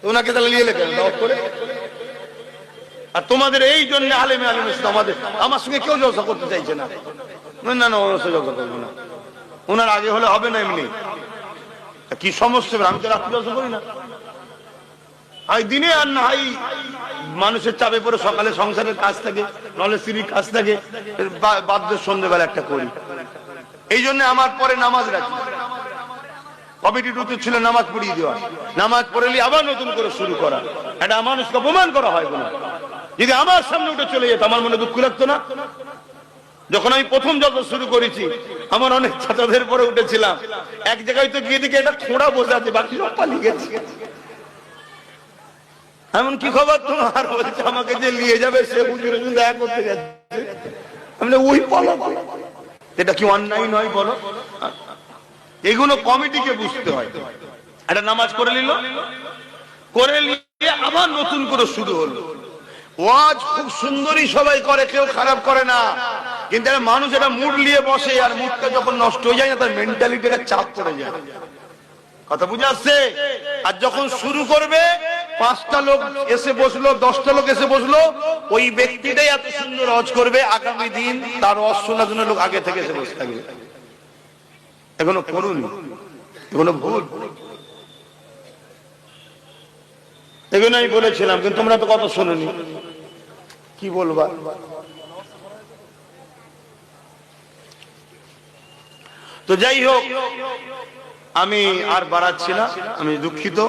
ওনাকে তাহলে নিয়ে লেখেন দাওয়াত করে। আর তোমাদের এই জন্য আলেমে আলেমে আমাদের আমার সঙ্গে কেউ জলসা করতে চাইছে না। না না, ওনার জলসা করবো না, ওনার আগে হলে হবে না। এমনি কি সমস্যা, আমি তো রাত্রি জলসা করি না, আই দিনে আর না হয় মানুষের চাপে পড়ে সকালে সংসারের কাজ থাকে, নলে স্ত্রীর কাজ থাকে, বাধ্যের সন্ধ্যেবেলা একটা করি। এই জন্য আমার পরে নামাজ রাখি। কমিটির উচিত ছিল নামাজ পড়িয়ে দেওয়া, নামাজ পড়েলে আবার নতুন করে শুরু করা। এটা মানুষকে অপমান করা হয় না। যদি আমার সামনে উঠে চলে যেত আমার মনে দুঃখ লাগতো না? যখন আমি প্রথম যত শুরু করেছি আমার অনেক ছাত্রদের পরে উঠেছিলাম, এক জায়গায় তো গিয়ে দিকে একটা খোঁড়া বসে আছে, বাকি সব পালিয়ে গেছে। এমন কি খবর তোমার? বলছে আমাকে যে নিয়ে যাবে সে হুজুরের সঙ্গে দেখা করতে যাচ্ছে। আমি ওই বলো, এটা কি অন্যায় নয় বলো? এগুলো কমিটিকে বুঝতে হয়। একটা নামাজ করে নিল, করে নিয়ে আবার নতুন করে শুরু হলো। ওয়াজ খুব সুন্দরই সবাই করে, কেউ খারাপ করে না, কিন্তু মানুষ এটা মুড নিয়ে বসে, আর মুডটা যখন নষ্ট হয়ে যায় না তার মেন্টালিটিটা চাপ পড়ে যায়। কথা বুঝে আসছে? আর যখন শুরু করবে 5টা লোক এসে বসলো, 10টা লোক এসে বসলো, ওই ব্যক্তিটাই এত সুন্দর ওয়াজ করবে, আগামী দিন তার ওয়াজ শোনার জন্য লোক আগে থেকে এসে বসে থাকবে। এখনো করুন, এখনো ভুল। এগুলো আমি বলেছিলাম, কিন্তু তোমরা তো কথা শোনোনি, কি বলবা? তো যাই হোক, আমি আর বাড়াচ্ছি না, আমি দুঃখিত।